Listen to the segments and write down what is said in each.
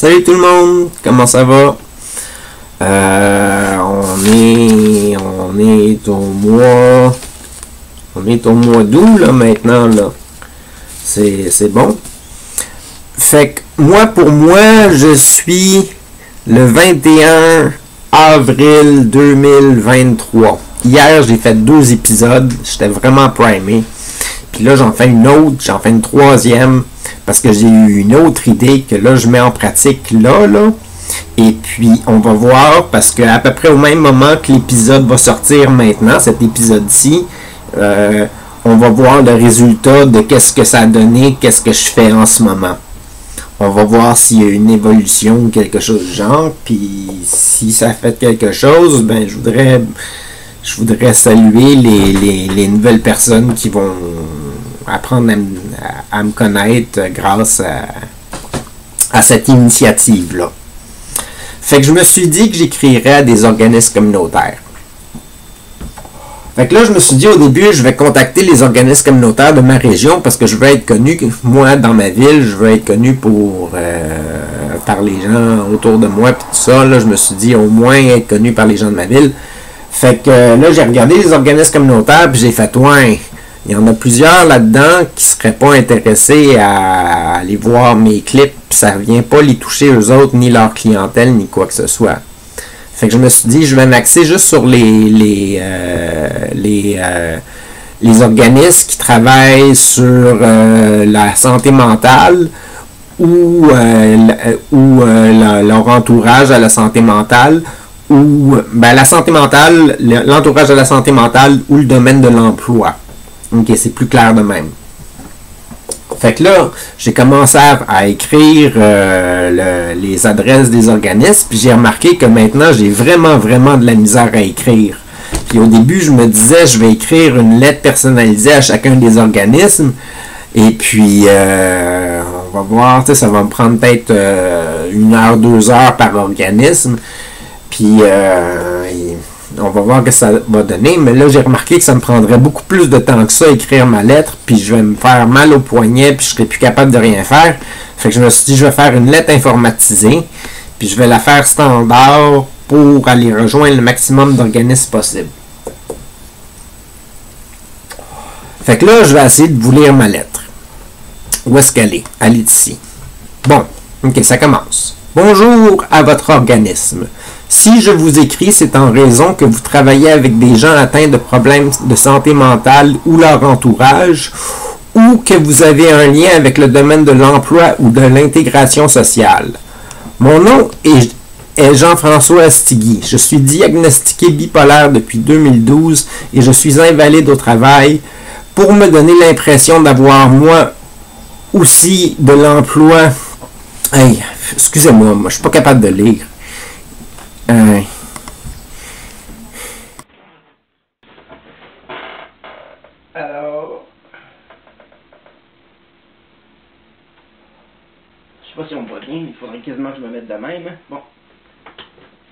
Salut tout le monde, comment ça va? On est au mois d'août là maintenant là. C'est bon. Fait que pour moi, je suis le 21 avril 2023. Hier, j'ai fait 2 épisodes, j'étais vraiment primé. Puis là, j'en fais une troisième, parce que j'ai eu une autre idée que là, je mets en pratique là. Et puis, on va voir, parce qu'à peu près au même moment que l'épisode va sortir maintenant, cet épisode-ci, on va voir le résultat de qu'est-ce que ça a donné, qu'est-ce que je fais en ce moment. On va voir s'il y a une évolution ou quelque chose du genre, puis si ça fait quelque chose, ben je voudrais saluer les nouvelles personnes qui vont apprendre à me connaître grâce à cette initiative-là. Fait que je me suis dit que j'écrirais à des organismes communautaires. Fait que là, je me suis dit au début, je vais contacter les organismes communautaires de ma région parce que je veux être connu, moi, dans ma ville, je veux être connu par les gens autour de moi, puis tout ça. Là, je me suis dit au moins être connu par les gens de ma ville. Fait que là, j'ai regardé les organismes communautaires, puis j'ai fait, ouais, il y en a plusieurs là-dedans qui ne seraient pas intéressés à aller voir mes clips, puis ça ne vient pas les toucher eux autres, ni leur clientèle, ni quoi que ce soit. Fait que je me suis dit, je vais m'axer juste sur les organismes qui travaillent sur la santé mentale ou leur entourage à la santé mentale, ou la santé mentale, l'entourage à la santé mentale ou le domaine de l'emploi. Ok, c'est plus clair de même. Fait que là, j'ai commencé à écrire les adresses des organismes, puis j'ai remarqué que maintenant, j'ai vraiment de la misère à écrire. Puis au début, je me disais, je vais écrire une lettre personnalisée à chacun des organismes, et puis on va voir, ça va me prendre peut-être 1 heure, 2 heures par organisme, puis on va voir ce que ça va donner, mais là j'ai remarqué que ça me prendrait beaucoup plus de temps que ça écrire ma lettre, puis je vais me faire mal au poignet, puis je serai plus capable de rien faire. Fait que je me suis dit, je vais faire une lettre informatisée, puis je vais la faire standard pour aller rejoindre le maximum d'organismes possible. Fait que là, je vais essayer de vous lire ma lettre. Où est-ce qu'elle est? Elle est ici. Bon, ok, ça commence. Bonjour à votre organisme. Si je vous écris, c'est en raison que vous travaillez avec des gens atteints de problèmes de santé mentale ou leur entourage, ou que vous avez un lien avec le domaine de l'emploi ou de l'intégration sociale. Mon nom est Jean-François Astigui. Je suis diagnostiqué bipolaire depuis 2012 et je suis invalide au travail pour me donner l'impression d'avoir moi aussi de l'emploi. Hey, excusez-moi, je suis pas capable de lire. Alors, je sais pas si on voit bien, il faudrait quasiment que je me mette de même. Bon.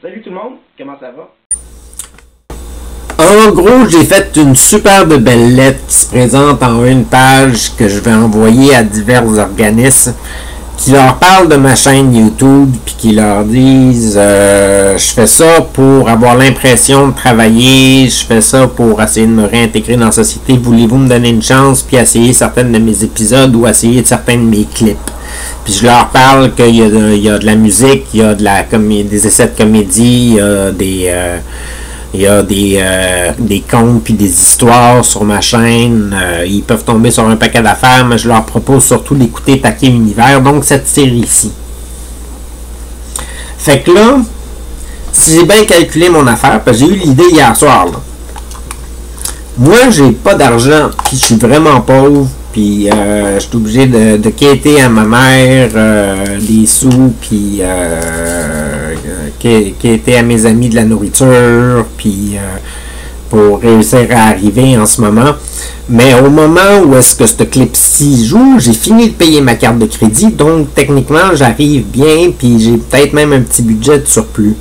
Salut tout le monde, comment ça va? En gros, j'ai fait une super belle lettre qui se présente en une page que je vais envoyer à divers organismes qui leur parlent de ma chaîne YouTube, puis qui leur disent je fais ça pour avoir l'impression de travailler, je fais ça pour essayer de me réintégrer dans la société, voulez-vous me donner une chance, puis essayer certaines de mes épisodes ou essayer certains de mes clips. Puis je leur parle qu'il y a de la musique, il y a des essais de comédie, il y a des contes puis des histoires sur ma chaîne. Ils peuvent tomber sur un paquet d'affaires, mais je leur propose surtout d'écouter Paquet Univers, donc cette série-ci. Fait que là, si j'ai bien calculé mon affaire, parce que j'ai eu l'idée hier soir, là. Moi, j'ai pas d'argent, puis je suis vraiment pauvre, puis je suis obligé de quêter à ma mère des sous, puis quêter à mes amis de la nourriture, puis pour réussir à arriver en ce moment. Mais au moment où est-ce que ce clip-ci joue, j'ai fini de payer ma carte de crédit, donc techniquement j'arrive bien, puis j'ai peut-être même un petit budget de surplus.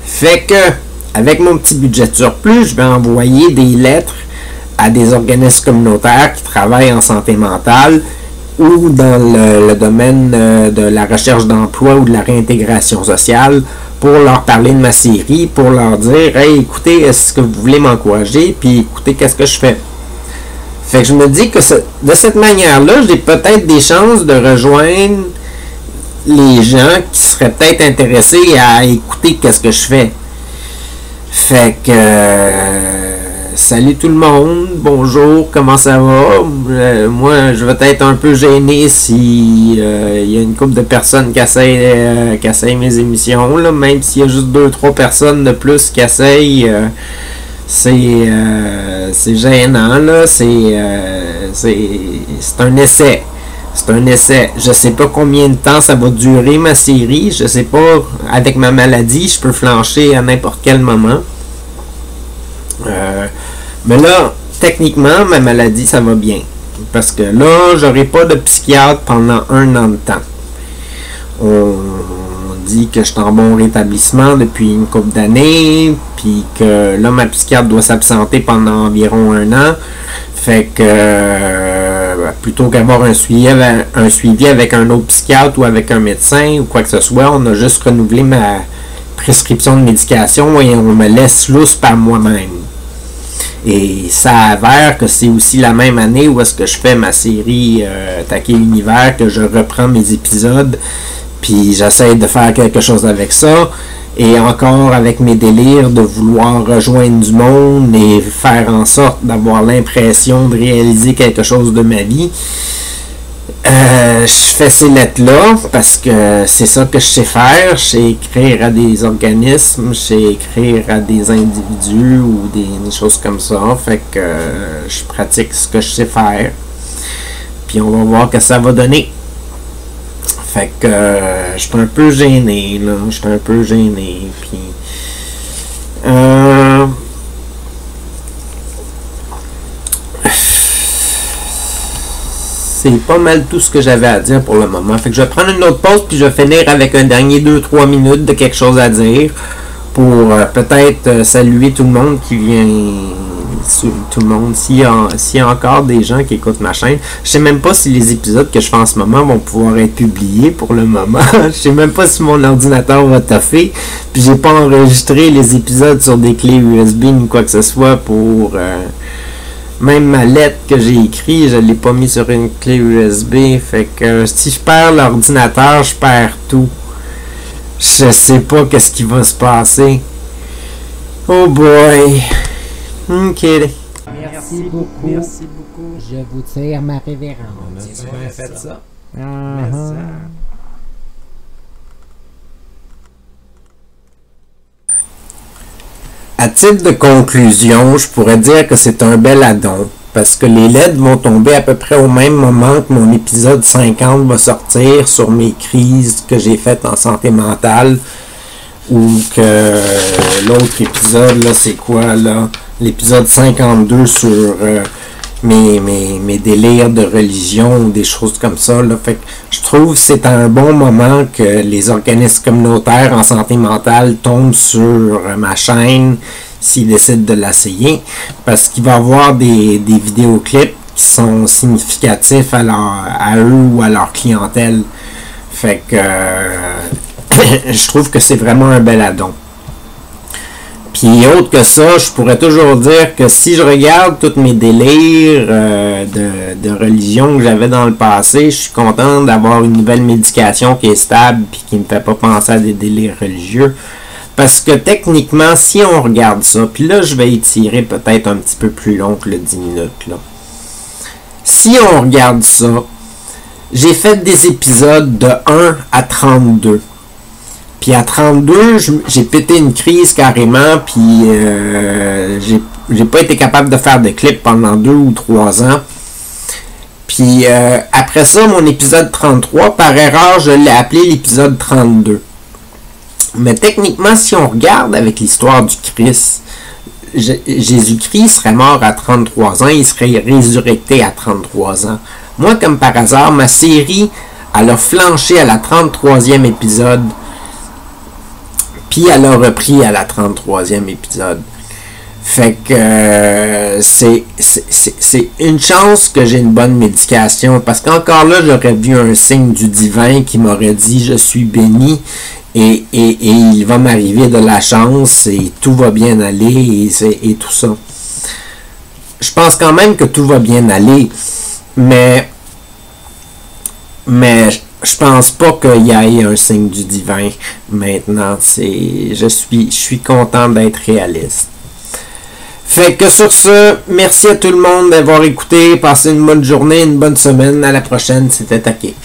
Fait que, avec mon petit budget de surplus, je vais envoyer des lettres à des organismes communautaires qui travaillent en santé mentale, ou dans le domaine de la recherche d'emploi ou de la réintégration sociale pour leur parler de ma série, pour leur dire « Hey, écoutez, est-ce que vous voulez m'encourager? Puis écoutez, qu'est-ce que je fais? » Fait que je me dis que de cette manière-là, j'ai peut-être des chances de rejoindre les gens qui seraient peut-être intéressés à écouter qu'est-ce que je fais. Fait que salut tout le monde, bonjour, comment ça va? Moi, je vais être un peu gêné si y a une couple de personnes qui essayent mes émissions, là, même s'il y a juste 2-3 personnes de plus qui essayent. C'est gênant, là. C'est un essai. C'est un essai. Je sais pas combien de temps ça va durer ma série. Je sais pas. Avec ma maladie, je peux flancher à n'importe quel moment. Mais là, techniquement, ma maladie, ça va bien. Parce que là, j'aurai pas de psychiatre pendant 1 an de temps. On dit que je suis en bon rétablissement depuis une couple d'années, puis que là, ma psychiatre doit s'absenter pendant environ 1 an. Fait que plutôt qu'avoir un suivi avec un autre psychiatre ou avec un médecin ou quoi que ce soit, on a juste renouvelé ma prescription de médication et on me laisse lousse par moi-même. Et ça avère que c'est aussi la même année où est-ce que je fais ma série Attaquer l'univers, que je reprends mes épisodes, puis j'essaie de faire quelque chose avec ça. Et encore avec mes délires de vouloir rejoindre du monde et faire en sorte d'avoir l'impression de réaliser quelque chose de ma vie. Je fais ces lettres-là parce que c'est ça que je sais faire. Je sais écrire à des organismes, je sais écrire à des individus ou des choses comme ça. Fait que je pratique ce que je sais faire. Puis on va voir que ça va donner. Fait que je suis un peu gêné, là. Je suis un peu gêné. Puis c'est pas mal tout ce que j'avais à dire pour le moment. Fait que je vais prendre une autre pause puis je vais finir avec un dernier 2-3 minutes de quelque chose à dire pour peut-être saluer tout le monde qui vient. Tout le monde, s'il y a encore des gens qui écoutent ma chaîne. Je sais même pas si les épisodes que je fais en ce moment vont pouvoir être publiés pour le moment. Je sais même pas si mon ordinateur va toffer. Puis j'ai pas enregistré les épisodes sur des clés USB ni quoi que ce soit pour même ma lettre que j'ai écrite, je l'ai pas mis sur une clé USB. Fait que si je perds l'ordinateur, je perds tout. Je sais pas qu'est-ce qui va se passer. Oh boy. Ok. Merci beaucoup. Merci beaucoup. Je vous tire ma révérence. On a bien fait ça. À titre de conclusion, je pourrais dire que c'est un bel addon. Parce que les LED vont tomber à peu près au même moment que mon épisode 50 va sortir sur mes crises que j'ai faites en santé mentale. Ou que l'autre épisode, là, c'est quoi, là? L'épisode 52 sur mes délires de religion ou des choses comme ça. Là. Fait que je trouve que c'est un bon moment que les organismes communautaires en santé mentale tombent sur ma chaîne s'ils décident de l'essayer. Parce qu'il va y avoir des vidéoclips qui sont significatifs à eux ou à leur clientèle. Fait que je trouve que c'est vraiment un bel addon. Puis autre que ça, je pourrais toujours dire que si je regarde tous mes délires de religion que j'avais dans le passé, je suis content d'avoir une nouvelle médication qui est stable et qui ne me fait pas penser à des délires religieux. Parce que techniquement, si on regarde ça, puis là je vais étirer peut-être un petit peu plus long que le 10 minutes. Là. Si on regarde ça, j'ai fait des épisodes de 1 à 32. Puis à 32, j'ai pété une crise carrément, puis j'ai pas été capable de faire de clips pendant 2 ou 3 ans. Puis après ça, mon épisode 33, par erreur, je l'ai appelé l'épisode 32. Mais techniquement, si on regarde avec l'histoire du Christ, Jésus-Christ serait mort à 33 ans, il serait résurrecté à 33 ans. Moi, comme par hasard, ma série, elle a flanché à la 33e épisode. Puis elle a repris à la 33e épisode. Fait que c'est une chance que j'ai une bonne médication, parce qu'encore là, j'aurais vu un signe du divin qui m'aurait dit « Je suis béni et il va m'arriver de la chance et tout va bien aller et tout ça. » Je pense quand même que tout va bien aller, mais je pense pas qu'il y ait un signe du divin maintenant. Je suis content d'être réaliste. Fait que sur ce, merci à tout le monde d'avoir écouté. Passez une bonne journée, une bonne semaine. À la prochaine, c'était Taquet.